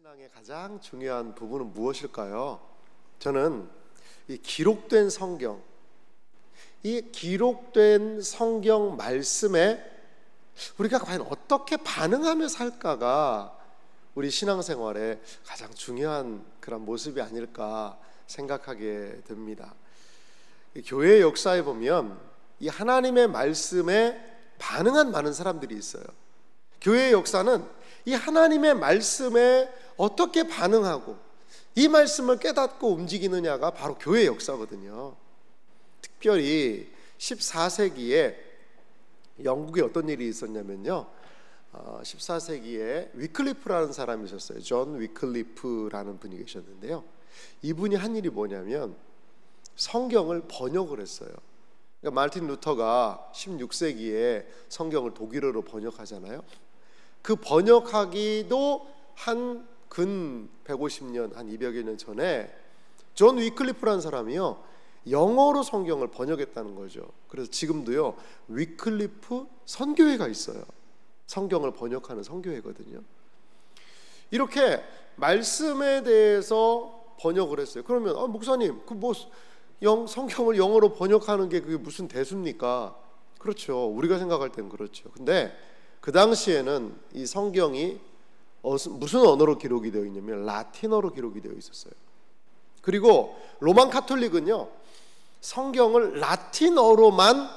신앙의 가장 중요한 부분은 무엇일까요? 저는 이 기록된 성경, 이 기록된 성경 말씀에 우리가 과연 어떻게 반응하며 살까가 우리 신앙생활의 가장 중요한 그런 모습이 아닐까 생각하게 됩니다. 교회 역사에 보면 이 하나님의 말씀에 반응한 많은 사람들이 있어요. 교회의 역사는 이 하나님의 말씀에 어떻게 반응하고 이 말씀을 깨닫고 움직이느냐가 바로 교회의 역사거든요. 특별히 14세기에 영국에 어떤 일이 있었냐면요, 14세기에 위클리프라는 사람이 있었어요. 존 위클리프라는 분이 계셨는데요, 이분이 한 일이 뭐냐면 성경을 번역을 했어요. 그러니까 마르틴 루터가 16세기에 성경을 독일어로 번역하잖아요. 그 번역하기도 한 근 150년, 한 200여 년 전에 존 위클리프라는 사람이요, 영어로 성경을 번역했다는 거죠. 그래서 지금도요, 위클리프 선교회가 있어요. 성경을 번역하는 선교회거든요. 이렇게 말씀에 대해서 번역을 했어요. 그러면 목사님, 성경을 영어로 번역하는 게 그게 무슨 대수입니까? 그렇죠. 우리가 생각할 땐 그렇죠. 근데 그 당시에는 이 성경이 무슨 언어로 기록이 되어 있냐면 라틴어로 기록이 되어 있었어요. 그리고 로만 카톨릭은요, 성경을 라틴어로만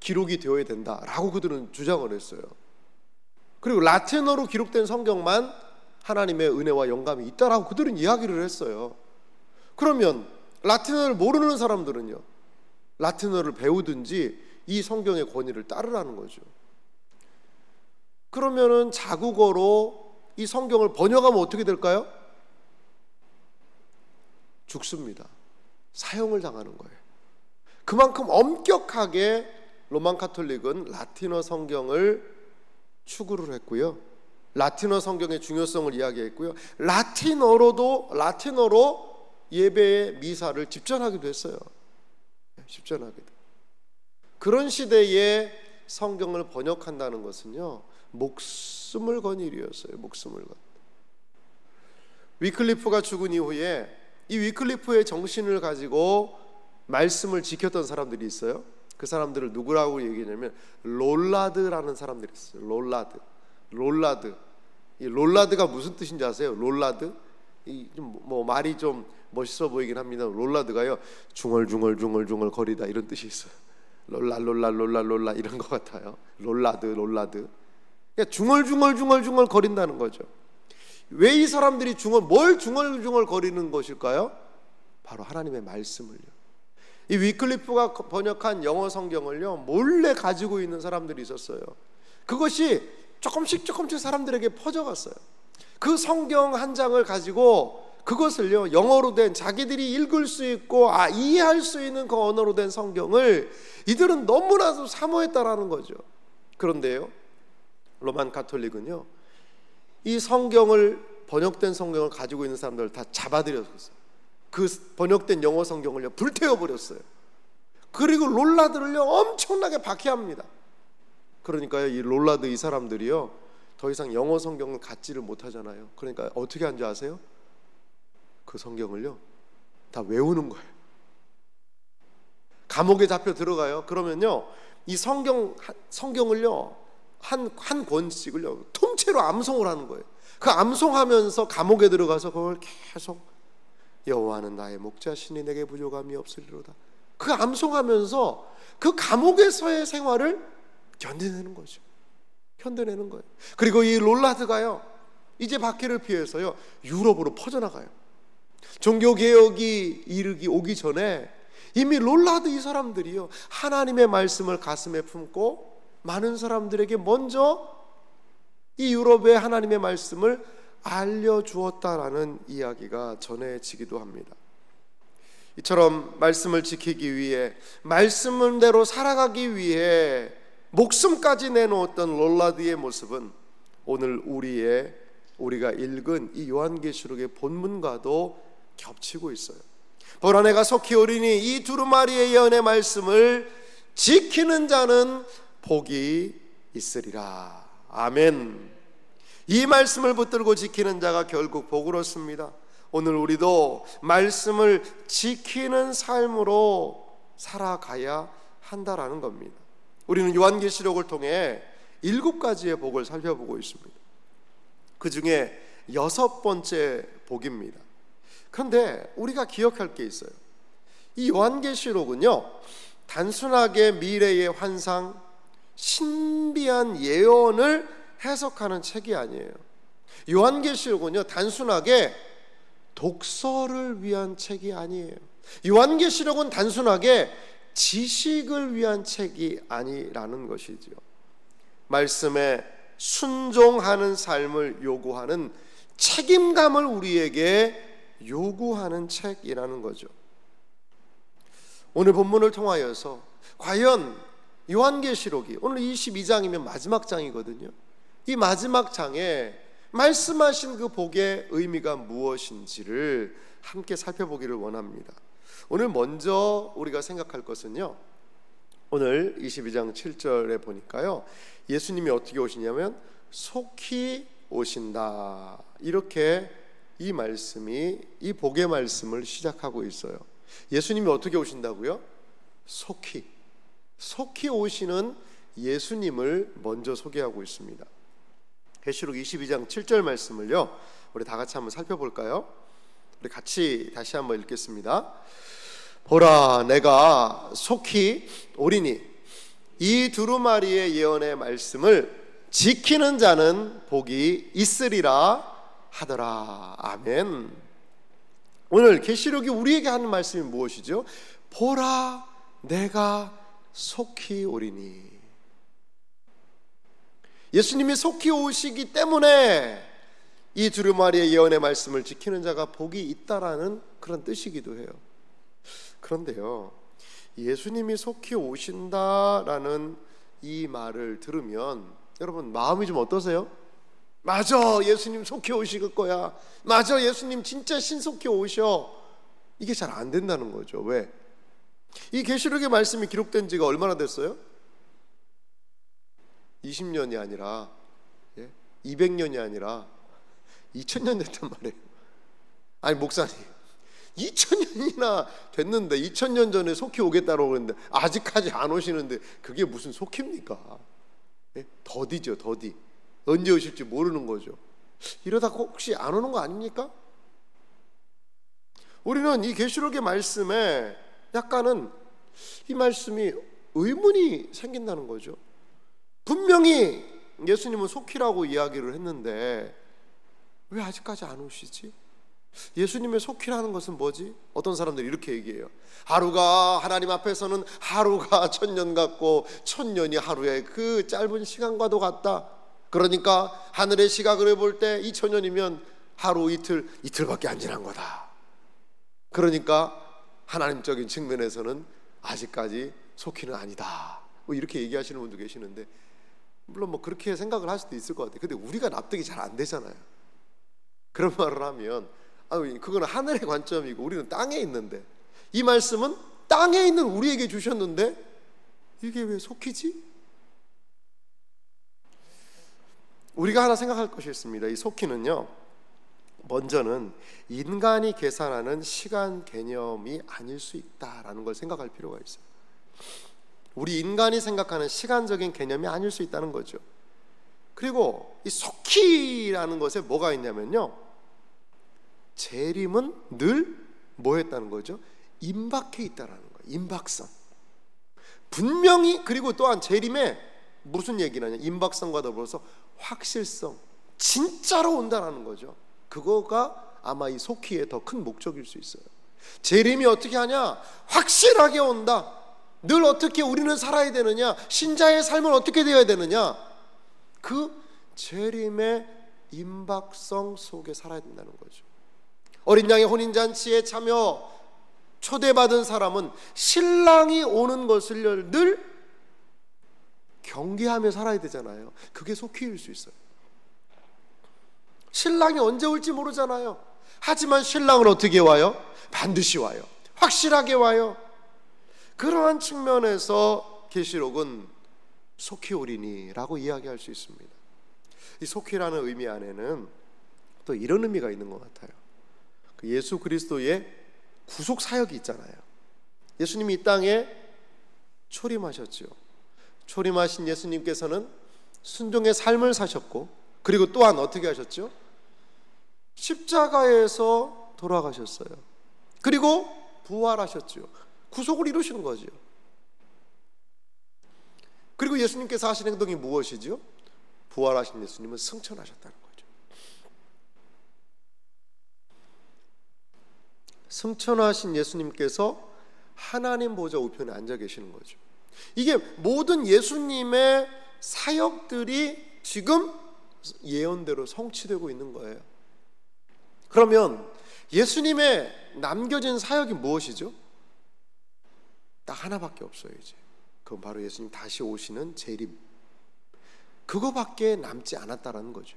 기록이 되어야 된다라고 그들은 주장을 했어요. 그리고 라틴어로 기록된 성경만 하나님의 은혜와 영감이 있다라고 그들은 이야기를 했어요. 그러면 라틴어를 모르는 사람들은요, 라틴어를 배우든지 이 성경의 권위를 따르라는 거죠. 그러면은 자국어로 이 성경을 번역하면 어떻게 될까요? 죽습니다. 사형을 당하는 거예요. 그만큼 엄격하게 로만 카톨릭은 라틴어 성경을 추구를 했고요, 라틴어 성경의 중요성을 이야기했고요, 라틴어로 예배의 미사를 집전하기도 했어요. 집전하기도. 그런 시대에 성경을 번역한다는 것은요, 목숨을 건 일이었어요. 목숨을 건. 위클리프가 죽은 이후에 이 위클리프의 정신을 가지고 말씀을 지켰던 사람들이 있어요. 그 사람들을 누구라고 얘기하냐면 롤라드라는 사람들이 있어요. 롤라드. 이 롤라드가 무슨 뜻인지 아세요? 롤라드? 말이 좀 멋있어 보이긴 합니다. 롤라드가요, 중얼중얼 거리다, 이런 뜻이 있어요. 롤라 이런 것 같아요. 롤라드. 그러니까 중얼중얼 거린다는 거죠. 왜 이 사람들이 뭘 중얼중얼 거리는 것일까요? 바로 하나님의 말씀을요. 이 위클리프가 번역한 영어 성경을요, 몰래 가지고 있는 사람들이 있었어요. 그것이 조금씩 사람들에게 퍼져갔어요. 그 성경 한 장을 가지고 그것을요, 영어로 된, 자기들이 읽을 수 있고 이해할 수 있는 그 언어로 된 성경을 이들은 너무나도 사모했다라는 거죠. 그런데요, 로만 카톨릭은요, 이 번역된 성경을 가지고 있는 사람들을 다 잡아들였어요. 그 번역된 영어 성경을요, 불태워버렸어요. 그리고 롤라드를요, 엄청나게 박해합니다. 그러니까요, 이 롤라드 이 사람들이요, 더 이상 영어 성경을 갖지를 못하잖아요. 그러니까 어떻게 한 줄 아세요? 그 성경을요, 다 외우는 거예요. 감옥에 잡혀 들어가요. 그러면요, 이 성경을요, 한 권씩을요, 통째로 암송을 하는 거예요. 그 암송하면서 감옥에 들어가서 그걸 계속, 여호와는 나의 목자시니 내게 부족함이 없으리로다, 그 암송하면서 그 감옥에서의 생활을 견뎌내는 거죠. 견뎌내는 거예요. 그리고 이 롤라드가요, 이제 박해를 피해서요, 유럽으로 퍼져나가요. 종교개혁이 오기 전에 이미 롤라드 이 사람들이요, 하나님의 말씀을 가슴에 품고 많은 사람들에게 먼저 이 유럽의 하나님의 말씀을 알려주었다라는 이야기가 전해지기도 합니다. 이처럼 말씀을 지키기 위해, 말씀대로 살아가기 위해 목숨까지 내놓았던 롤라드의 모습은 오늘 우리가 읽은 이 요한계시록의 본문과도 겹치고 있어요. 보라, 내가 속히 오리니 이 두루마리의 예언의 말씀을 지키는 자는 복이 있으리라. 아멘. 이 말씀을 붙들고 지키는 자가 결국 복을 얻습니다. 오늘 우리도 말씀을 지키는 삶으로 살아가야 한다라는 겁니다. 우리는 요한계시록을 통해 7가지의 복을 살펴보고 있습니다. 그 중에 6번째 복입니다. 그런데 우리가 기억할 게 있어요. 이 요한계시록은요, 단순하게 미래의 환상, 신비한 예언을 해석하는 책이 아니에요. 요한계시록은요, 단순하게 독서를 위한 책이 아니에요. 요한계시록은 단순하게 지식을 위한 책이 아니라는 것이지요. 말씀에 순종하는 삶을 요구하는 책임감을 우리에게 요구하는 책이라는 거죠. 오늘 본문을 통하여서 과연 요한계시록이 오늘 22장이면 마지막 장이거든요. 이 마지막 장에 말씀하신 그 복의 의미가 무엇인지를 함께 살펴보기를 원합니다. 오늘 먼저 우리가 생각할 것은요, 오늘 22장 7절에 보니까요, 예수님이 어떻게 오시냐면 속히 오신다, 이렇게 이 말씀이, 이 복의 말씀을 시작하고 있어요. 예수님이 어떻게 오신다고요? 속히 오시는 예수님을 먼저 소개하고 있습니다. 계시록 22장 7절 말씀을요, 우리 다 같이 한번 살펴볼까요? 우리 같이 다시 한번 읽겠습니다. 보라, 내가 속히 오리니 이 두루마리의 예언의 말씀을 지키는 자는 복이 있으리라 하더라. 아멘. 오늘 계시록이 우리에게 하는 말씀이 무엇이죠? 보라, 내가 속히 오리니. 예수님이 속히 오시기 때문에 이 두루마리의 예언의 말씀을 지키는 자가 복이 있다라는 그런 뜻이기도 해요. 그런데요, 예수님이 속히 오신다라는 이 말을 들으면 여러분 마음이 좀 어떠세요? 맞아, 예수님 속히 오실 거야. 맞아, 예수님 진짜 신속히 오셔. 이게 잘 안 된다는 거죠. 왜? 이 계시록의 말씀이 기록된 지가 얼마나 됐어요? 20년이 아니라 200년이 아니라 2000년 됐단 말이에요. 아니 목사님, 2000년이나 됐는데 2000년 전에 속히 오겠다고 그랬는데 아직까지 안 오시는데 그게 무슨 속히입니까? 더디죠, 더디. 언제 오실지 모르는 거죠. 이러다 혹시 안 오는 거 아닙니까? 우리는 이 계시록의 말씀에 약간은 이 말씀이 의문이 생긴다는 거죠. 분명히 예수님은 속히라고 이야기를 했는데 왜 아직까지 안 오시지? 예수님의 속히라는 것은 뭐지? 어떤 사람들이 이렇게 얘기해요. 하루가 하나님 앞에서는 하루가 1000년 같고 1000년이 하루의 그 짧은 시간과도 같다. 그러니까 하늘의 시각으로 볼 때 2000년이면 하루 이틀밖에 안 지난 거다. 그러니까 하나님적인 측면에서는 아직까지 속히는 아니다. 뭐 이렇게 얘기하시는 분도 계시는데, 물론 뭐 그렇게 생각을 할 수도 있을 것 같아요. 근데 우리가 납득이 잘 안 되잖아요. 그런 말을 하면 그거는 하늘의 관점이고 우리는 땅에 있는데, 이 말씀은 땅에 있는 우리에게 주셨는데 이게 왜 속히지? 우리가 하나 생각할 것이 있습니다. 이 속히는요, 먼저는 인간이 계산하는 시간 개념이 아닐 수 있다라는 걸 생각할 필요가 있어요. 우리 인간이 생각하는 시간적인 개념이 아닐 수 있다는 거죠. 그리고 이 속히라는 것에 뭐가 있냐면요, 재림은 늘 뭐 했다는 거죠? 임박해 있다라는 거예요. 임박성. 분명히. 그리고 또한 재림에 무슨 얘기냐면 임박성과 더불어서 확실성, 진짜로 온다라는 거죠. 그거가 아마 이 속히의 더 큰 목적일 수 있어요. 재림이 어떻게 하냐? 확실하게 온다. 늘 어떻게 우리는 살아야 되느냐? 신자의 삶은 어떻게 되어야 되느냐? 그 재림의 임박성 속에 살아야 된다는 거죠. 어린 양의 혼인잔치에 참여 초대받은 사람은 신랑이 오는 것을 늘 경계하며 살아야 되잖아요. 그게 속히일 수 있어요. 신랑이 언제 올지 모르잖아요. 하지만 신랑은 어떻게 와요? 반드시 와요. 확실하게 와요. 그러한 측면에서 계시록은 속히 오리니라고 이야기할 수 있습니다. 이 속히라는 의미 안에는 또 이런 의미가 있는 것 같아요. 그 예수 그리스도의 구속 사역이 있잖아요. 예수님이 이 땅에 초림하셨죠. 초림하신 예수님께서는 순종의 삶을 사셨고, 그리고 또한 어떻게 하셨죠? 십자가에서 돌아가셨어요. 그리고 부활하셨죠. 구속을 이루시는 거죠. 그리고 예수님께서 하신 행동이 무엇이죠? 부활하신 예수님은 승천하셨다는 거죠. 승천하신 예수님께서 하나님 보좌 우편에 앉아 계시는 거죠. 이게 모든 예수님의 사역들이 지금 예언대로 성취되고 있는 거예요. 그러면 예수님의 남겨진 사역이 무엇이죠? 딱 하나밖에 없어요. 이제 그건 바로 예수님 다시 오시는 재림, 그거밖에 남지 않았다라는 거죠.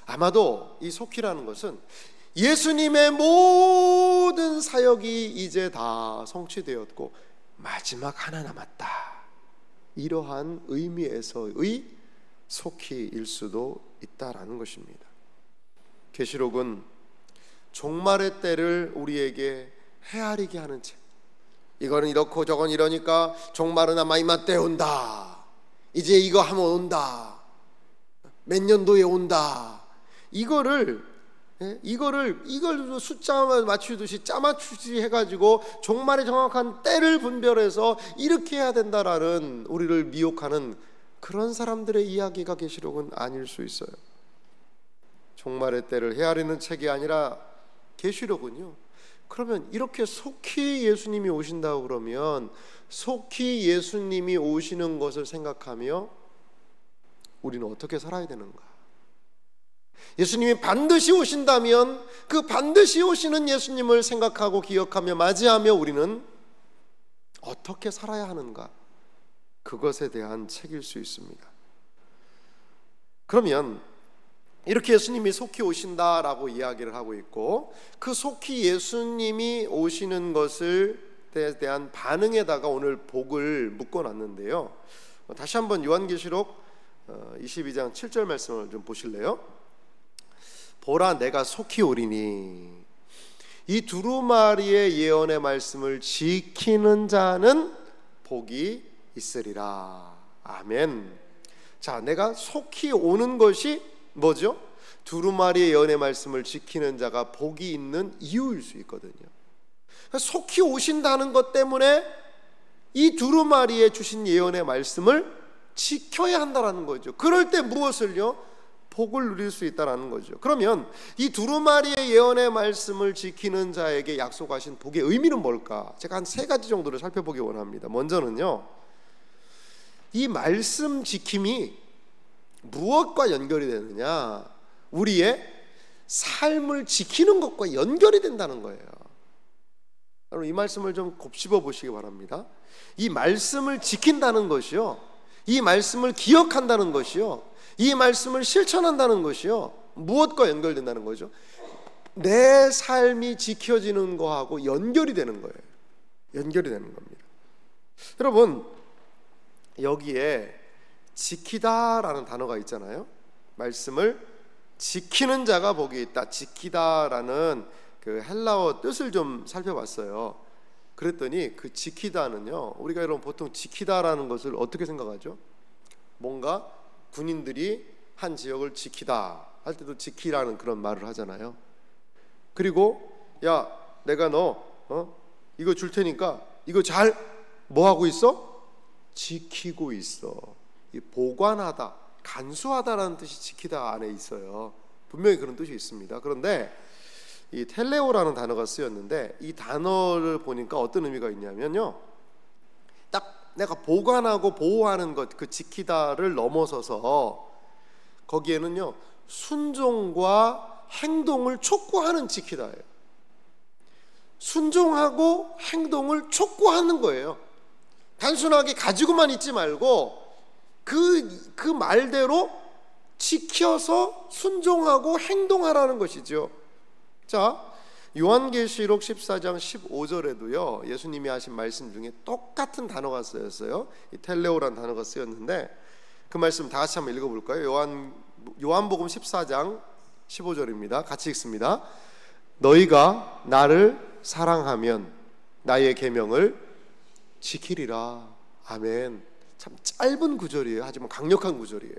아마도 이 속히라는 것은 예수님의 모든 사역이 이제 다 성취되었고 마지막 하나 남았다, 이러한 의미에서의 속히일 수도 있다라는 것입니다. 계시록은 종말의 때를 우리에게 헤아리게 하는 책, 이거는 이렇고 저건 이러니까 종말은 아마 이맘때 온다, 이제 이거 하면 온다, 몇 년도에 온다, 이걸 숫자만 맞추듯이 짜맞추듯이 해가지고 종말의 정확한 때를 분별해서 이렇게 해야 된다라는 우리를 미혹하는 그런 사람들의 이야기가 계시록은 아닐 수 있어요. 종말의 때를 헤아리는 책이 아니라 계시록은요, 그러면 이렇게 속히 예수님이 오신다고 그러면 속히 예수님이 오시는 것을 생각하며 우리는 어떻게 살아야 되는가? 예수님이 반드시 오신다면 그 반드시 오시는 예수님을 생각하고 기억하며 맞이하며 우리는 어떻게 살아야 하는가? 그것에 대한 책일 수 있습니다. 그러면 이렇게 예수님이 속히 오신다라고 이야기를 하고 있고, 그 속히 예수님이 오시는 것에 대한 반응에다가 오늘 복을 묶어놨는데요, 다시 한번 요한계시록 22장 7절 말씀을 좀 보실래요? 보라, 내가 속히 오리니 이 두루마리의 예언의 말씀을 지키는 자는 복이 있으리라. 아멘. 자, 내가 속히 오는 것이 뭐죠? 두루마리의 예언의 말씀을 지키는 자가 복이 있는 이유일 수 있거든요. 속히 오신다는 것 때문에 이 두루마리에 주신 예언의 말씀을 지켜야 한다는 거죠. 그럴 때 무엇을요? 복을 누릴 수 있다는 거죠. 그러면 이 두루마리의 예언의 말씀을 지키는 자에게 약속하신 복의 의미는 뭘까? 제가 한 3가지 정도를 살펴보기 원합니다. 먼저는요, 이 말씀 지킴이 무엇과 연결이 되느냐? 우리의 삶을 지키는 것과 연결이 된다는 거예요. 여러분, 이 말씀을 좀 곱씹어 보시기 바랍니다. 이 말씀을 지킨다는 것이요, 이 말씀을 기억한다는 것이요, 이 말씀을 실천한다는 것이요, 무엇과 연결된다는 거죠? 내 삶이 지켜지는 거하고 연결이 되는 거예요. 연결이 되는 겁니다. 여러분, 여기에 지키다라는 단어가 있잖아요. 말씀을 지키는 자가 복이 있다. 지키다라는 그 헬라어 뜻을 좀 살펴봤어요. 그랬더니 그 지키다는요, 우리가 여러분 보통 지키다라는 것을 어떻게 생각하죠? 뭔가 군인들이 한 지역을 지키다 할 때도 지키라는 그런 말을 하잖아요. 그리고 야, 내가 너 이거 줄 테니까 이거 잘 뭐 하고 있어? 지키고 있어. 이 보관하다, 간수하다라는 뜻이 지키다 안에 있어요. 분명히 그런 뜻이 있습니다. 그런데 이 텔레오라는 단어가 쓰였는데, 이 단어를 보니까 어떤 의미가 있냐면요, 딱 내가 보관하고 보호하는 것, 그 지키다를 넘어서서 거기에는요, 순종과 행동을 촉구하는 지키다예요. 순종하고 행동을 촉구하는 거예요. 단순하게 가지고만 있지 말고 그 말대로 지켜서 순종하고 행동하라는 것이죠. 자, 요한계시록 14장 15절에도요, 예수님이 하신 말씀 중에 똑같은 단어가 쓰였어요. 이 텔레오라는 단어가 쓰였는데, 그 말씀 다 같이 한번 읽어볼까요? 요한복음 14장 15절입니다. 같이 읽습니다. 너희가 나를 사랑하면 나의 계명을 지키리라. 아멘. 참 짧은 구절이에요. 하지만 강력한 구절이에요.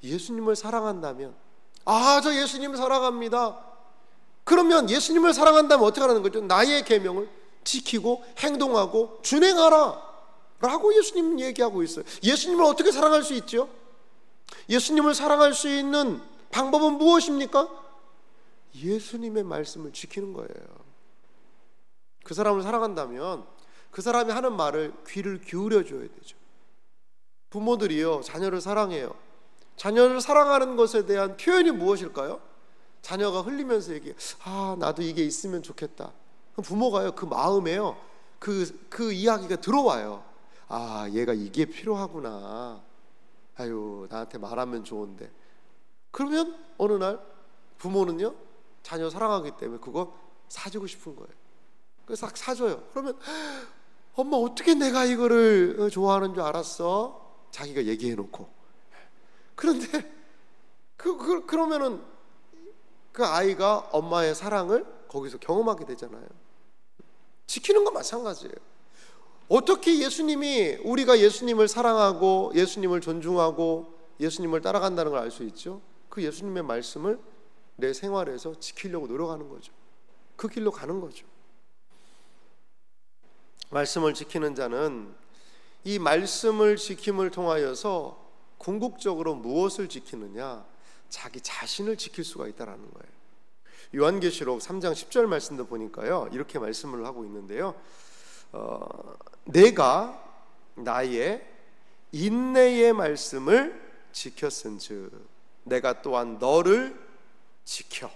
예수님을 사랑한다면, 저 예수님 사랑합니다. 그러면 예수님을 사랑한다면 어떻게 하라는 거죠? 나의 계명을 지키고 행동하고 준행하라 라고 예수님 얘기하고 있어요. 예수님을 어떻게 사랑할 수 있죠? 예수님을 사랑할 수 있는 방법은 무엇입니까? 예수님의 말씀을 지키는 거예요. 그 사람을 사랑한다면 그 사람이 하는 말을 귀를 기울여 줘야 되죠. 부모들이요, 자녀를 사랑해요. 자녀를 사랑하는 것에 대한 표현이 무엇일까요? 자녀가 흘리면서 얘기해. 나도 이게 있으면 좋겠다. 그럼 부모가요, 그 마음에요, 그 이야기가 들어와요. 얘가 이게 필요하구나. 나한테 말하면 좋은데. 그러면 어느 날 부모는요, 자녀 사랑하기 때문에 그거 사주고 싶은 거예요. 그래서 싹 사줘요. 그러면 엄마 어떻게 내가 이거를 좋아하는 줄 알았어? 자기가 얘기해 놓고. 그런데 그러면은 그 아이가 엄마의 사랑을 거기서 경험하게 되잖아요. 지키는 건 마찬가지예요. 어떻게 예수님이, 우리가 예수님을 사랑하고 예수님을 존중하고 예수님을 따라간다는 걸 알 수 있죠? 그 예수님의 말씀을 내 생활에서 지키려고 노력하는 거죠. 그 길로 가는 거죠. 말씀을 지키는 자는 이 말씀을 지킴을 통하여서 궁극적으로 무엇을 지키느냐? 자기 자신을 지킬 수가 있다는 거예요. 요한계시록 3장 10절 말씀도 보니까요, 이렇게 말씀을 하고 있는데요, 내가 나의 인내의 말씀을 지켰은즉 내가 또한 너를 지켜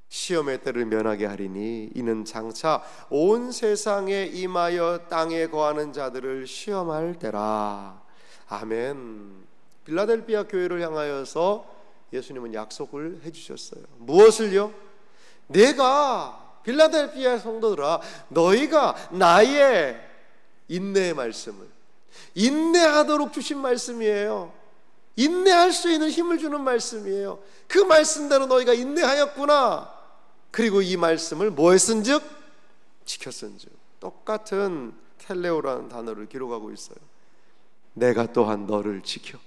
시험의 때를 면하게 하리니 이는 장차 온 세상에 임하여 땅에 거하는 자들을 시험할 때라. 아멘. 빌라델비아 교회를 향하여서 예수님은 약속을 해주셨어요. 무엇을요? 내가, 빌라델비아 성도들아, 너희가 나의 인내의 말씀을, 인내하도록 주신 말씀이에요. 인내할 수 있는 힘을 주는 말씀이에요. 그 말씀대로 너희가 인내하였구나. 그리고 이 말씀을 뭐 했은즉? 지켰은즉. 똑같은 텔레오라는 단어를 기록하고 있어요. 내가 또한 너를 지켜.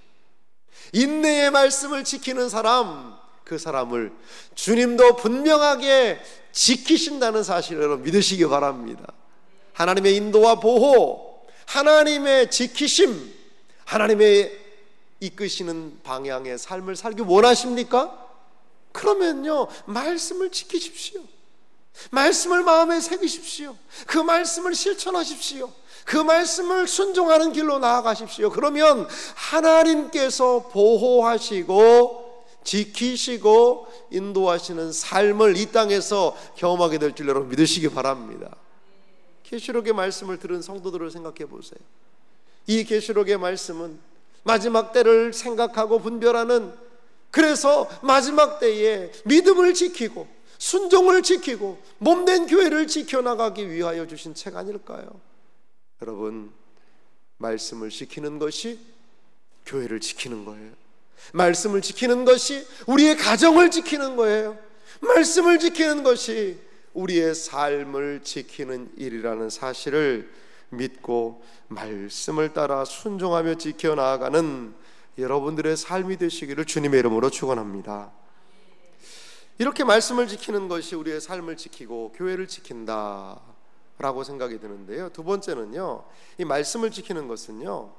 인내의 말씀을 지키는 사람, 그 사람을 주님도 분명하게 지키신다는 사실을 여러분 믿으시기 바랍니다. 하나님의 인도와 보호, 하나님의 지키심, 하나님의 이끄시는 방향의 삶을 살기 원하십니까? 그러면요, 말씀을 지키십시오. 말씀을 마음에 새기십시오. 그 말씀을 실천하십시오. 그 말씀을 순종하는 길로 나아가십시오. 그러면 하나님께서 보호하시고 지키시고 인도하시는 삶을 이 땅에서 경험하게 될 줄 여러분 믿으시기 바랍니다. 계시록의 말씀을 들은 성도들을 생각해 보세요. 이 계시록의 말씀은 마지막 때를 생각하고 분별하는, 그래서 마지막 때에 믿음을 지키고 순종을 지키고 몸된 교회를 지켜나가기 위하여 주신 책 아닐까요? 여러분, 말씀을 지키는 것이 교회를 지키는 거예요. 말씀을 지키는 것이 우리의 가정을 지키는 거예요. 말씀을 지키는 것이 우리의 삶을 지키는 일이라는 사실을 믿고 말씀을 따라 순종하며 지켜나가는 여러분들의 삶이 되시기를 주님의 이름으로 축원합니다. 이렇게 말씀을 지키는 것이 우리의 삶을 지키고 교회를 지킨다 라고 생각이 드는데요, 두 번째는요, 이 말씀을 지키는 것은요,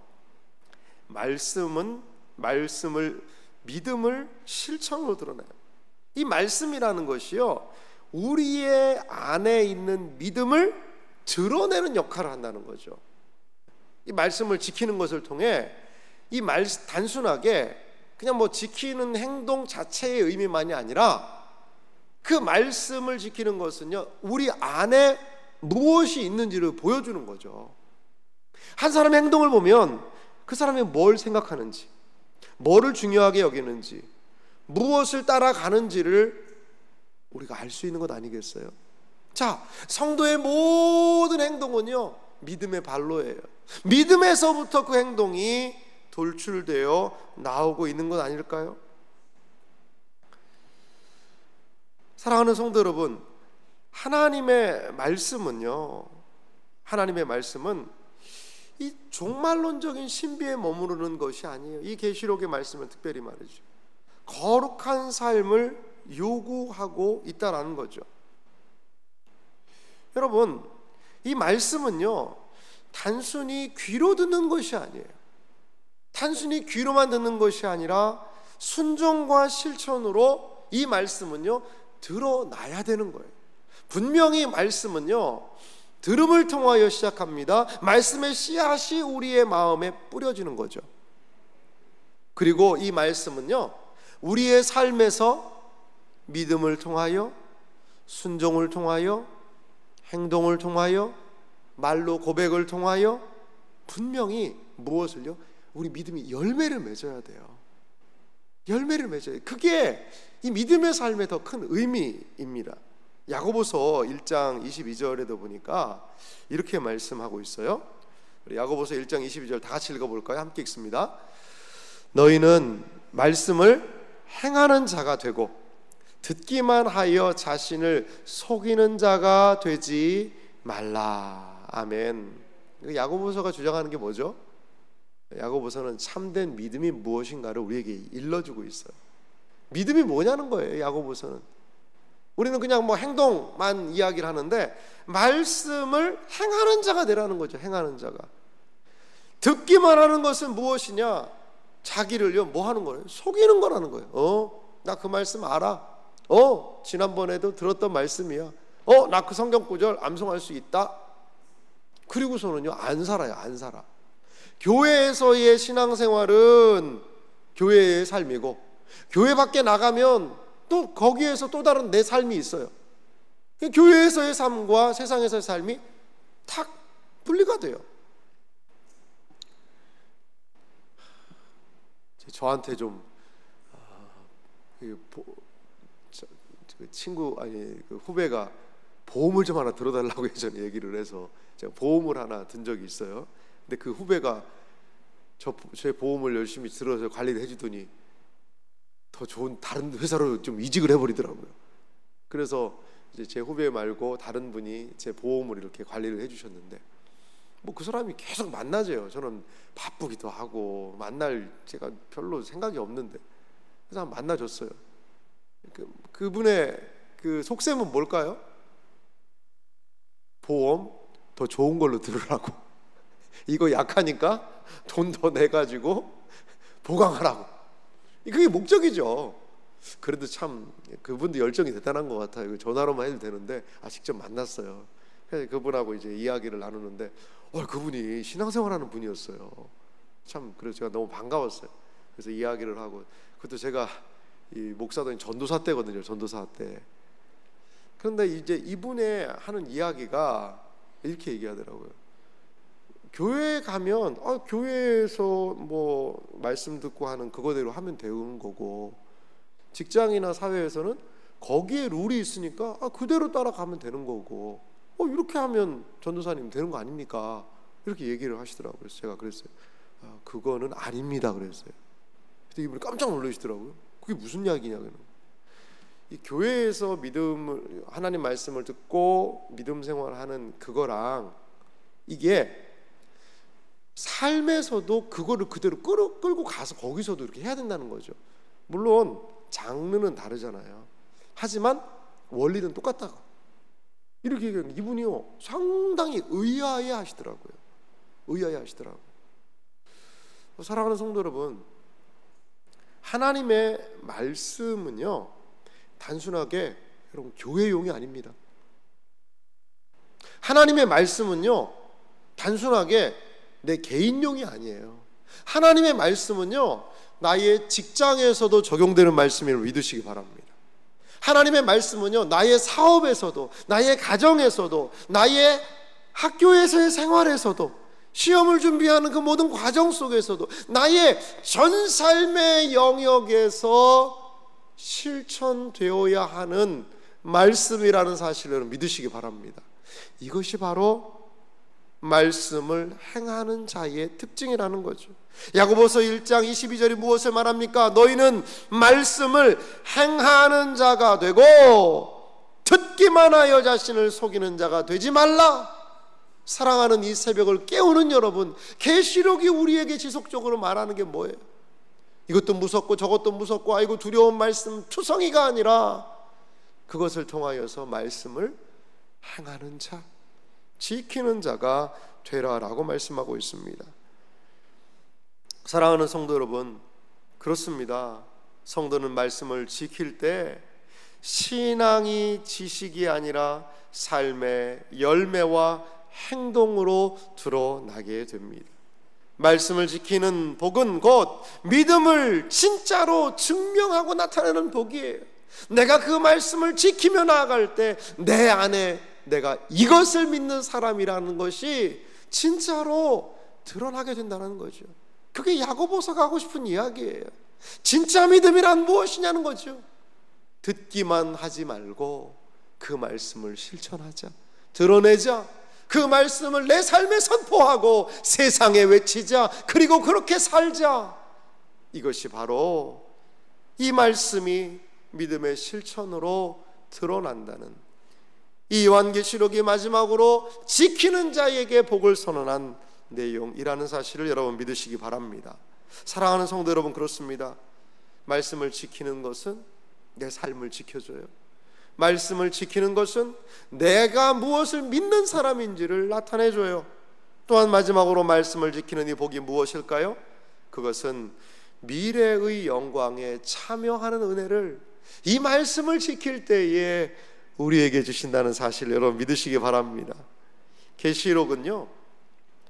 믿음을 실천으로 드러내요. 이 말씀이라는 것이요, 우리의 안에 있는 믿음을 드러내는 역할을 한다는 거죠. 이 말씀을 지키는 것을 통해 단순하게 그냥 지키는 행동 자체의 의미만이 아니라 그 말씀을 지키는 것은요, 우리 안에 무엇이 있는지를 보여주는 거죠. 한 사람의 행동을 보면 그 사람이 뭘 생각하는지, 뭐를 중요하게 여기는지, 무엇을 따라가는지를 우리가 알 수 있는 것 아니겠어요? 자, 성도의 모든 행동은요, 믿음의 발로예요. 믿음에서부터 그 행동이 돌출되어 나오고 있는 것 아닐까요? 사랑하는 성도 여러분, 하나님의 말씀은요, 하나님의 말씀은 이 종말론적인 신비에 머무르는 것이 아니에요. 이 계시록의 말씀은 특별히 말이죠, 거룩한 삶을 요구하고 있다라는 거죠. 여러분, 이 말씀은요, 단순히 귀로 듣는 것이 아니에요. 단순히 귀로만 듣는 것이 아니라 순종과 실천으로 이 말씀은요, 드러나야 되는 거예요. 분명히 말씀은요, 들음을 통하여 시작합니다. 말씀의 씨앗이 우리의 마음에 뿌려지는 거죠. 그리고 이 말씀은요, 우리의 삶에서 믿음을 통하여, 순종을 통하여, 행동을 통하여, 말로 고백을 통하여 분명히 무엇을요? 우리 믿음이 열매를 맺어야 돼요. 열매를 맺어야 돼요. 그게 이 믿음의 삶의 더 큰 의미입니다. 야고보서 1장 22절에도 보니까 이렇게 말씀하고 있어요. 우리 야고보서 1장 22절 다 같이 읽어볼까요? 함께 읽습니다. 너희는 말씀을 행하는 자가 되고 듣기만 하여 자신을 속이는 자가 되지 말라. 아멘. 야고보서가 주장하는 게 뭐죠? 야고보서는 참된 믿음이 무엇인가를 우리에게 일러주고 있어요. 믿음이 뭐냐는 거예요. 야고보서는 우리는 그냥 뭐 행동만 이야기를 하는데 말씀을 행하는 자가 되라는 거죠. 행하는 자가. 듣기만 하는 것은 무엇이냐? 자기를요 뭐 하는 거예요? 속이는 거라는 거예요. 나 그 말씀 알아. 지난번에도 들었던 말씀이야. 나 그 성경 구절 암송할 수 있다. 그리고서는요 안 살아요. 안 살아. 교회에서의 신앙생활은 교회의 삶이고, 교회 밖에 나가면 또 거기에서 또 다른 내 삶이 있어요. 교회에서의 삶과 세상에서의 삶이 탁 분리가 돼요. 저한테 좀 친구 후배가 보험을 좀 하나 들어달라고 예전에 얘기를 해서 제가 보험을 하나 든 적이 있어요. 근데 그 후배가 제 보험을 열심히 들어서 관리를 해주더니 더 좋은 다른 회사로 좀 이직을 해버리더라고요. 그래서 이제 제 후배 말고 다른 분이 제 보험을 이렇게 관리를 해주셨는데, 뭐 그 사람이 계속 만나재요. 저는 바쁘기도 하고 만날 제가 별로 생각이 없는데 그 사람 만나줬어요. 그분의 그 속셈은 뭘까요? 보험 더 좋은 걸로 들으라고. 이거 약하니까 돈 더 내가지고 보강하라고. 그게 목적이죠. 그래도 참 그분도 열정이 대단한 것 같아요. 전화로만 해도 되는데 직접 만났어요. 그래서 그분하고 이제 이야기를 나누는데 그분이 신앙생활하는 분이었어요. 참 그래서 제가 너무 반가웠어요. 그래서 이야기를 하고, 그것도 제가 이 목사도 전도사 때거든요. 전도사 때. 그런데 이제 이분의 하는 이야기가 이렇게 얘기하더라고요. 교회에 가면 교회에서 뭐 말씀 듣고 하는 그거대로 하면 되는 거고, 직장이나 사회에서는 거기에 룰이 있으니까 그대로 따라가면 되는 거고, 이렇게 하면 전도사님 되는 거 아닙니까? 이렇게 얘기를 하시더라고요. 그래서 제가 그랬어요. 그거는 아닙니다. 그랬어요. 근데 이분이 깜짝 놀라시더라고요. 그게 무슨 이야기냐고요. 이 교회에서 믿음을, 하나님 말씀을 듣고 믿음 생활하는 그거랑 이게 삶에서도 그거를 그대로 끌고 가서 거기서도 이렇게 해야 된다는 거죠. 물론 장르는 다르잖아요. 하지만 원리는 똑같다고. 이렇게 얘기하는 이분이요 상당히 의아해 하시더라고요. 의아해 하시더라고요. 사랑하는 성도 여러분, 하나님의 말씀은요 단순하게 여러분 교회용이 아닙니다. 하나님의 말씀은요 단순하게 내 개인용이 아니에요. 하나님의 말씀은요 나의 직장에서도 적용되는 말씀임을 믿으시기 바랍니다. 하나님의 말씀은요 나의 사업에서도, 나의 가정에서도, 나의 학교에서의 생활에서도, 시험을 준비하는 그 모든 과정 속에서도, 나의 전 삶의 영역에서 실천되어야 하는 말씀이라는 사실을 믿으시기 바랍니다. 이것이 바로 말씀을 행하는 자의 특징이라는 거죠. 야고보서 1장 22절이 무엇을 말합니까? 너희는 말씀을 행하는 자가 되고 듣기만 하여 자신을 속이는 자가 되지 말라. 사랑하는 이 새벽을 깨우는 여러분, 계시록이 우리에게 지속적으로 말하는 게 뭐예요? 이것도 무섭고 저것도 무섭고 아이고 두려운 말씀 투성이가 아니라 그것을 통하여서 말씀을 행하는 자, 지키는 자가 되라라고 말씀하고 있습니다. 사랑하는 성도 여러분, 그렇습니다. 성도는 말씀을 지킬 때 신앙이 지식이 아니라 삶의 열매와 행동으로 드러나게 됩니다. 말씀을 지키는 복은 곧 믿음을 진짜로 증명하고 나타내는 복이에요. 내가 그 말씀을 지키며 나아갈 때 내 안에 내가 이것을 믿는 사람이라는 것이 진짜로 드러나게 된다는 거죠. 그게 야고보서가 하고 싶은 이야기예요. 진짜 믿음이란 무엇이냐는 거죠. 듣기만 하지 말고 그 말씀을 실천하자, 드러내자. 그 말씀을 내 삶에 선포하고 세상에 외치자. 그리고 그렇게 살자. 이것이 바로 이 말씀이 믿음의 실천으로 드러난다는, 이 요한계시록이 마지막으로 지키는 자에게 복을 선언한 내용이라는 사실을 여러분 믿으시기 바랍니다. 사랑하는 성도 여러분, 그렇습니다. 말씀을 지키는 것은 내 삶을 지켜줘요. 말씀을 지키는 것은 내가 무엇을 믿는 사람인지를 나타내줘요. 또한 마지막으로 말씀을 지키는 이 복이 무엇일까요? 그것은 미래의 영광에 참여하는 은혜를 이 말씀을 지킬 때에 우리에게 주신다는 사실을 여러분 믿으시기 바랍니다. 계시록은요,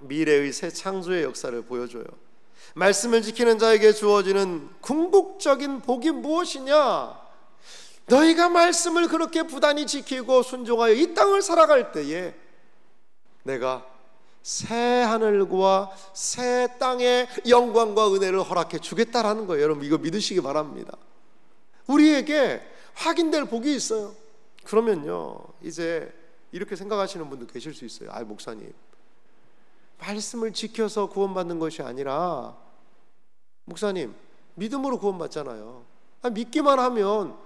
미래의 새 창조의 역사를 보여줘요. 말씀을 지키는 자에게 주어지는 궁극적인 복이 무엇이냐? 너희가 말씀을 그렇게 부단히 지키고 순종하여 이 땅을 살아갈 때에 내가 새 하늘과 새 땅의 영광과 은혜를 허락해 주겠다라는 거예요. 여러분 이거 믿으시기 바랍니다. 우리에게 확인될 복이 있어요. 그러면요, 이제 이렇게 생각하시는 분도 계실 수 있어요. 아, 목사님, 말씀을 지켜서 구원받는 것이 아니라, 목사님, 믿음으로 구원받잖아요. 믿기만 하면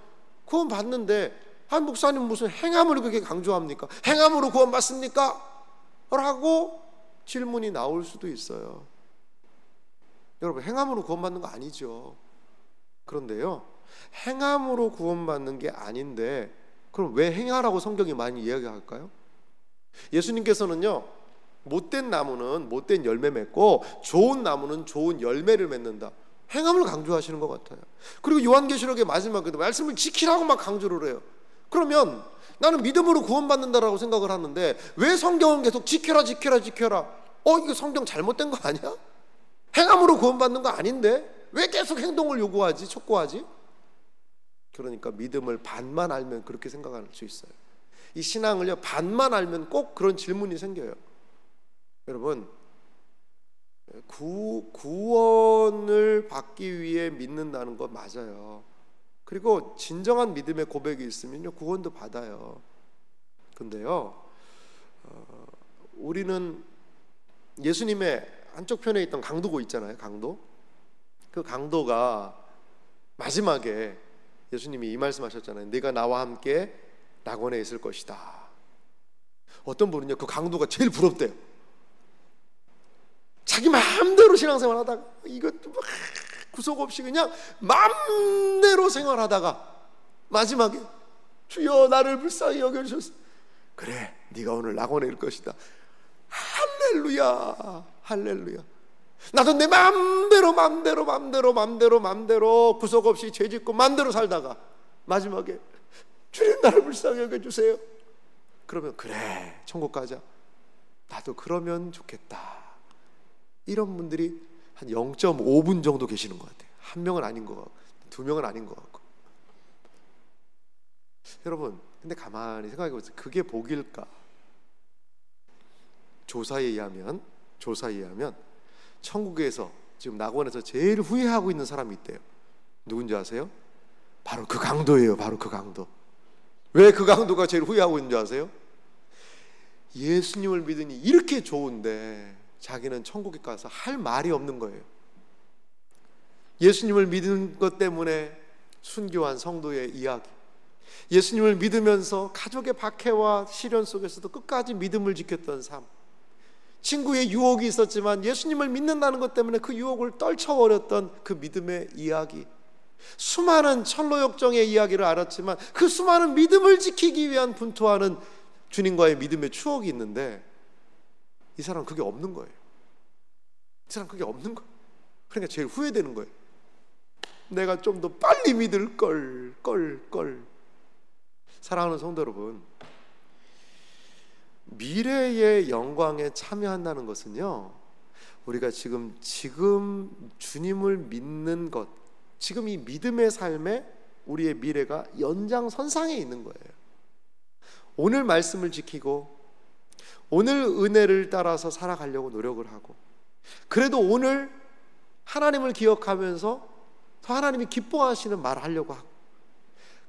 구원받는데, 목사님 무슨 행함을 그렇게 강조합니까? 행함으로 구원받습니까? 라고 질문이 나올 수도 있어요. 여러분, 행함으로 구원받는 거 아니죠. 그런데요, 행함으로 구원받는 게 아닌데 그럼 왜 행하라고 성경이 많이 이야기할까요? 예수님께서는요, 못된 나무는 못된 열매 맺고 좋은 나무는 좋은 열매를 맺는다, 행함을 강조하시는 것 같아요. 그리고 요한계시록의 마지막에도 말씀을 지키라고 막 강조를 해요. 그러면 나는 믿음으로 구원받는다라고 생각을 하는데 왜 성경은 계속 지켜라 지켜라 지켜라? 이거 성경 잘못된 거 아니야? 행함으로 구원받는 거 아닌데 왜 계속 행동을 요구하지, 촉구하지? 그러니까 믿음을 반만 알면 그렇게 생각할 수 있어요. 이 신앙을요, 반만 알면 꼭 그런 질문이 생겨요. 여러분, 구원을 받기 위해 믿는다는 거 맞아요. 그리고 진정한 믿음의 고백이 있으면요, 구원도 받아요. 근데요, 우리는 예수님의 한쪽 편에 있던 강도고 있잖아요. 강도. 그 강도가 마지막에 예수님이 이 말씀하셨잖아요. 네가 나와 함께 낙원에 있을 것이다. 어떤 분은요, 그 강도가 제일 부럽대요. 자기 마음대로 신앙생활 하다가 이것도 막 구속 없이 그냥 마음대로 생활하다가 마지막에 주여 나를 불쌍히 여겨주셨어. 그래, 네가 오늘 낙원에 있을 것이다. 할렐루야, 할렐루야. 나도 내 마음대로 구속 없이 죄짓고 마음대로 살다가 마지막에 주님 나를 불쌍히 여겨주세요. 그러면 그래, 천국 가자. 나도 그러면 좋겠다. 이런 분들이 한 0.5분 정도 계시는 것 같아요. 한 명은 아닌 것 같고, 두 명은 아닌 것 같고. 여러분, 근데 가만히 생각해 보세요. 그게 복일까? 조사에 의하면 천국에서 지금 낙원에서 제일 후회하고 있는 사람이 있대요. 누군지 아세요? 바로 그 강도예요. 바로 그 강도. 왜 그 강도가 제일 후회하고 있는 줄 아세요? 예수님을 믿으니 이렇게 좋은데 자기는 천국에 가서 할 말이 없는 거예요. 예수님을 믿는 것 때문에 순교한 성도의 이야기, 예수님을 믿으면서 가족의 박해와 시련 속에서도 끝까지 믿음을 지켰던 삶. 친구의 유혹이 있었지만 예수님을 믿는다는 것 때문에 그 유혹을 떨쳐버렸던 그 믿음의 이야기. 수많은 철로역정의 이야기를 알았지만 그 수많은 믿음을 지키기 위한 분투하는 주님과의 믿음의 추억이 있는데 이 사람은 그게 없는 거예요. 이 사람은 그게 없는 거예요. 그러니까 제일 후회되는 거예요. 내가 좀 더 빨리 믿을 걸. 사랑하는 성도 여러분, 미래의 영광에 참여한다는 것은요, 우리가 지금 주님을 믿는 것, 지금 이 믿음의 삶에 우리의 미래가 연장선상에 있는 거예요. 오늘 말씀을 지키고 오늘 은혜를 따라서 살아가려고 노력을 하고, 그래도 오늘 하나님을 기억하면서 더 하나님이 기뻐하시는 말을 하려고 하고,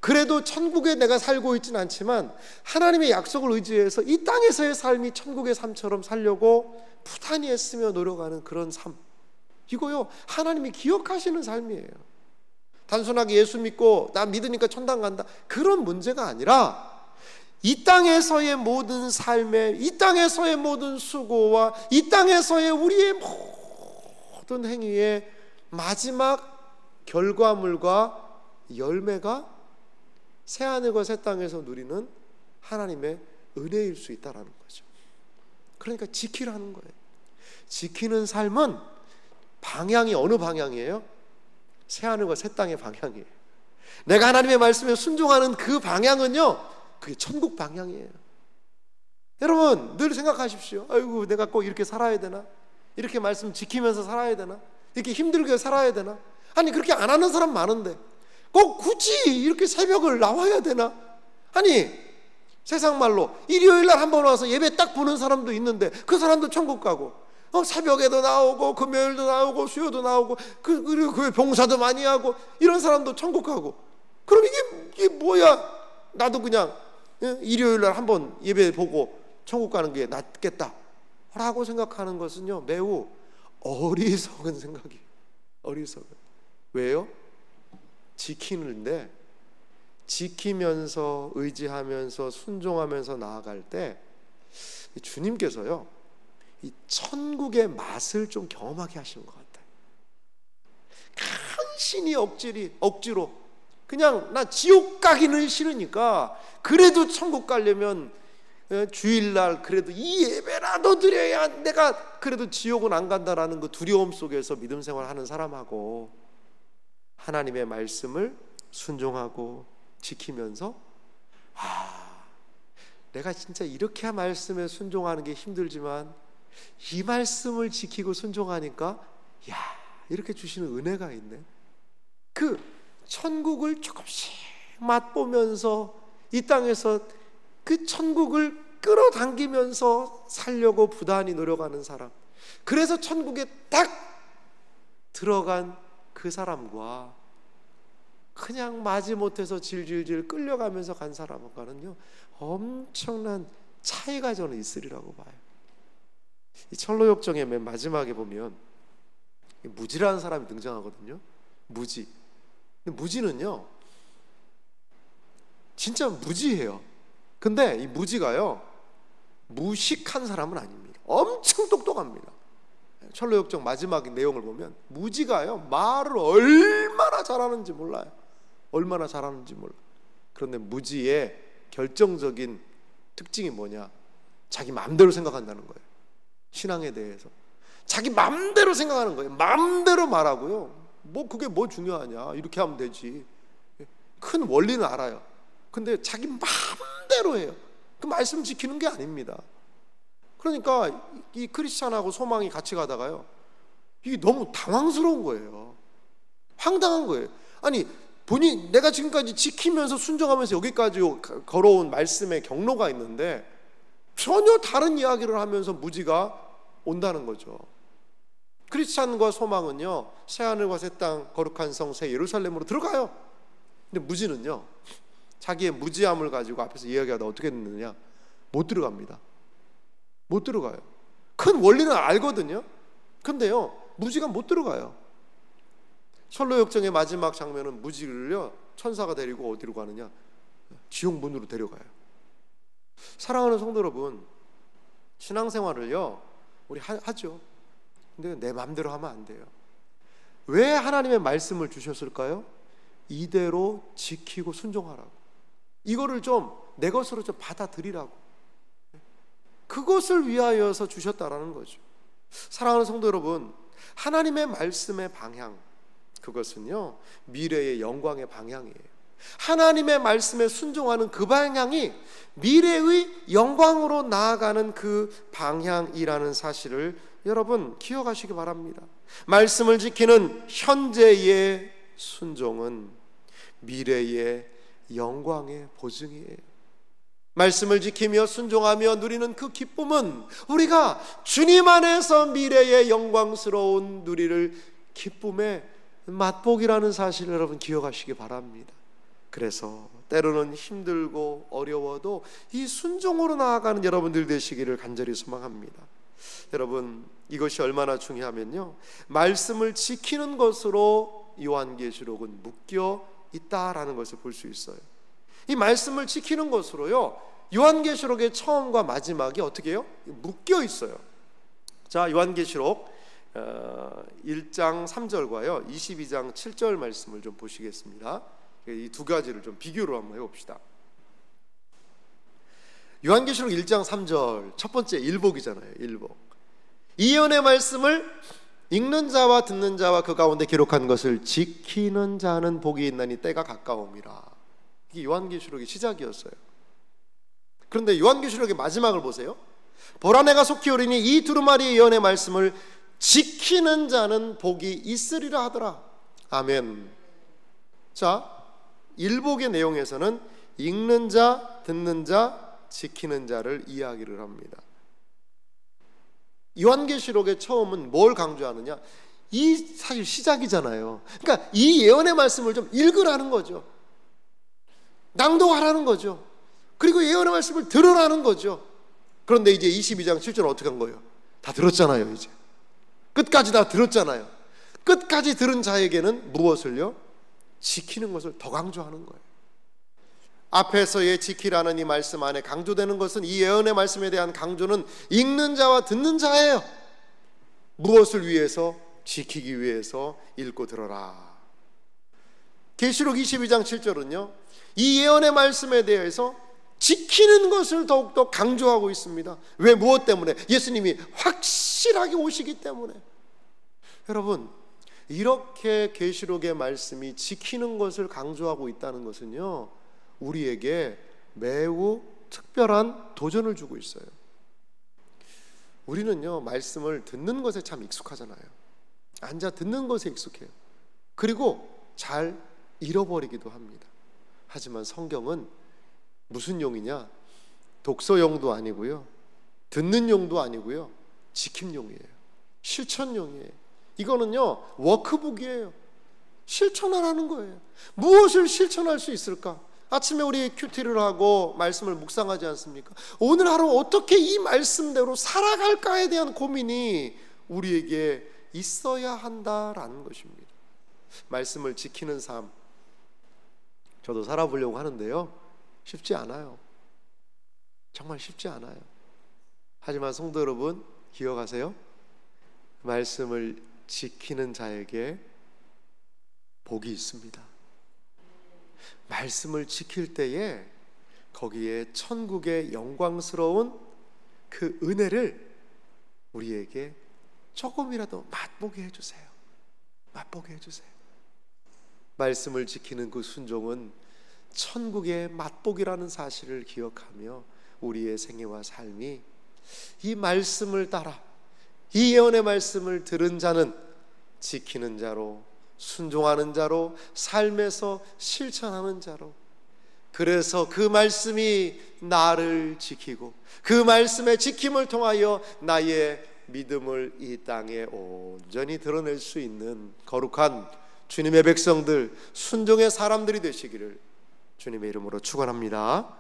그래도 천국에 내가 살고 있지는 않지만 하나님의 약속을 의지해서 이 땅에서의 삶이 천국의 삶처럼 살려고 부단히 애쓰며 노력하는 그런 삶, 이거요 하나님이 기억하시는 삶이에요. 단순하게 예수 믿고 나 믿으니까 천당 간다, 그런 문제가 아니라 이 땅에서의 모든 삶에, 이 땅에서의 모든 수고와 이 땅에서의 우리의 모든 행위의 마지막 결과물과 열매가 새하늘과 새 땅에서 누리는 하나님의 은혜일 수 있다라는 거죠. 그러니까 지키라는 거예요. 지키는 삶은 방향이 어느 방향이에요? 새하늘과 새 땅의 방향이에요. 내가 하나님의 말씀에 순종하는 그 방향은요, 그게 천국 방향이에요. 여러분 늘 생각하십시오. 아이고 내가 꼭 이렇게 살아야 되나? 이렇게 말씀 지키면서 살아야 되나? 이렇게 힘들게 살아야 되나? 아니 그렇게 안 하는 사람 많은데 꼭 굳이 이렇게 새벽을 나와야 되나? 아니 세상 말로 일요일날 한번 와서 예배 딱 보는 사람도 있는데 그 사람도 천국 가고, 새벽에도 나오고 금요일도 나오고 수요도 나오고 그리고 그 봉사도 많이 하고 이런 사람도 천국 가고, 그럼 이게 뭐야? 나도 그냥 일요일날 한번 예배 보고 천국 가는 게 낫겠다 라고 생각하는 것은요 매우 어리석은 생각이에요. 어리석은. 왜요? 지키는데, 지키면서 의지하면서 순종하면서 나아갈 때 주님께서요 이 천국의 맛을 좀 경험하게 하시는 것 같아요. 간신히 억지로 그냥 나 지옥 가기는 싫으니까 그래도 천국 가려면 주일날 그래도 이 예배라도 드려야 내가 그래도 지옥은 안 간다라는 그 두려움 속에서 믿음 생활하는 사람하고, 하나님의 말씀을 순종하고 지키면서 내가 진짜 이렇게 말씀에 순종하는 게 힘들지만 이 말씀을 지키고 순종하니까 이렇게 주시는 은혜가 있네. 그 천국을 조금씩 맛보면서 이 땅에서 그 천국을 끌어당기면서 살려고 부단히 노력하는 사람, 그래서 천국에 딱 들어간 그 사람과 그냥 마지못해서 질질질 끌려가면서 간 사람과는요 엄청난 차이가 저는 있으리라고 봐요. 이 철로역정의 맨 마지막에 보면 무지라는 사람이 등장하거든요. 무지. 근데 무지는요 진짜 무지해요. 근데 이 무지가요 무식한 사람은 아닙니다. 엄청 똑똑합니다. 철로역정 마지막 내용을 보면 무지가요 말을 얼마나 잘하는지 몰라요. 얼마나 잘하는지 몰라. 그런데 무지의 결정적인 특징이 뭐냐? 자기 마음대로 생각한다는 거예요. 신앙에 대해서 자기 마음대로 생각하는 거예요. 마음대로 말하고요. 그게 뭐 중요하냐? 이렇게 하면 되지. 큰 원리는 알아요. 근데 자기 마음대로 해요. 그 말씀 지키는 게 아닙니다. 그러니까 이 크리스찬하고 소망이 같이 가다가요 이게 너무 당황스러운 거예요. 황당한 거예요. 아니 내가 지금까지 지키면서 순종하면서 여기까지 걸어온 말씀의 경로가 있는데 전혀 다른 이야기를 하면서 무지가 온다는 거죠. 크리스찬과 소망은요 새하늘과 새 땅 거룩한 성 새 예루살렘으로 들어가요. 근데 무지는요 자기의 무지함을 가지고 앞에서 이야기하다 어떻게 됐느냐? 못 들어갑니다. 못 들어가요. 큰 원리는 알거든요. 근데요 무지가 못 들어가요. 철로역정의 마지막 장면은 무지를요 천사가 데리고 어디로 가느냐? 지옥 문으로 데려가요. 사랑하는 성도 여러분, 신앙생활을요 우리 하죠. 근데 내 마음대로 하면 안 돼요. 왜 하나님의 말씀을 주셨을까요? 이대로 지키고 순종하라고. 이거를 좀 내 것으로 좀 받아들이라고. 그것을 위하여서 주셨다라는 거죠. 사랑하는 성도 여러분, 하나님의 말씀의 방향, 그것은요 미래의 영광의 방향이에요. 하나님의 말씀에 순종하는 그 방향이 미래의 영광으로 나아가는 그 방향이라는 사실을 여러분 기억하시기 바랍니다. 말씀을 지키는 현재의 순종은 미래의 영광의 보증이에요. 말씀을 지키며 순종하며 누리는 그 기쁨은 우리가 주님 안에서 미래의 영광스러운 누리를 기쁨의 맛보기라는 사실을 여러분 기억하시기 바랍니다. 그래서 때로는 힘들고 어려워도 이 순종으로 나아가는 여러분들 되시기를 간절히 소망합니다. 여러분, 이것이 얼마나 중요하면요, 말씀을 지키는 것으로 요한계시록은 묶여 있다라는 것을 볼 수 있어요. 이 말씀을 지키는 것으로요 요한계시록의 처음과 마지막이 어떻게 해요? 묶여 있어요. 자, 요한계시록 1장 3절과요 22장 7절 말씀을 좀 보시겠습니다. 이 두 가지를 좀 비교로 한번 해봅시다. 요한계시록 1장 3절 첫 번째 일복이잖아요. 일복. 이 예언의 말씀을 읽는 자와 듣는 자와 그 가운데 기록한 것을 지키는 자는 복이 있나니 때가 가까움이라. 이게 요한계시록의 시작이었어요. 그런데 요한계시록의 마지막을 보세요. 보라 내가 속히 오리니 이 두루마리 예언의 말씀을 지키는 자는 복이 있으리라 하더라. 아멘. 자, 일복의 내용에서는 읽는 자, 듣는 자, 지키는 자를 이야기를 합니다. 요한계시록의 처음은 뭘 강조하느냐? 이 사실 시작이잖아요. 그러니까 이 예언의 말씀을 좀 읽으라는 거죠. 낭독하라는 거죠. 그리고 예언의 말씀을 들으라는 거죠. 그런데 이제 22장 7절은 어떻게 한 거예요? 다 들었잖아요. 이제 끝까지 다 들었잖아요. 끝까지 들은 자에게는 무엇을요? 지키는 것을 더 강조하는 거예요. 앞에서의 지키라는 이 말씀 안에 강조되는 것은, 이 예언의 말씀에 대한 강조는 읽는 자와 듣는 자예요. 무엇을 위해서? 지키기 위해서 읽고 들어라. 계시록 22장 7절은요 이 예언의 말씀에 대해서 지키는 것을 더욱더 강조하고 있습니다. 왜? 무엇 때문에? 예수님이 확실하게 오시기 때문에. 여러분, 이렇게 계시록의 말씀이 지키는 것을 강조하고 있다는 것은요 우리에게 매우 특별한 도전을 주고 있어요. 우리는요 말씀을 듣는 것에 참 익숙하잖아요. 앉아 듣는 것에 익숙해요. 그리고 잘 잃어버리기도 합니다. 하지만 성경은 무슨 용이냐? 독서용도 아니고요, 듣는 용도 아니고요, 지킴용이에요. 실천용이에요. 이거는요 워크북이에요. 실천하라는 거예요. 무엇을 실천할 수 있을까? 아침에 우리 큐티를 하고 말씀을 묵상하지 않습니까? 오늘 하루 어떻게 이 말씀대로 살아갈까에 대한 고민이 우리에게 있어야 한다라는 것입니다. 말씀을 지키는 삶, 저도 살아보려고 하는데요 쉽지 않아요. 정말 쉽지 않아요. 하지만 성도 여러분 기억하세요. 말씀을 지키는 자에게 복이 있습니다. 말씀을 지킬 때에 거기에 천국의 영광스러운 그 은혜를 우리에게 조금이라도 맛보게 해주세요. 맛보게 해주세요. 말씀을 지키는 그 순종은 천국의 맛보기라는 사실을 기억하며 우리의 생애와 삶이 이 말씀을 따라, 이 예언의 말씀을 들은 자는 지키는 자로, 순종하는 자로, 삶에서 실천하는 자로, 그래서 그 말씀이 나를 지키고 그 말씀의 지킴을 통하여 나의 믿음을 이 땅에 온전히 드러낼 수 있는 거룩한 주님의 백성들, 순종의 사람들이 되시기를 주님의 이름으로 축원합니다.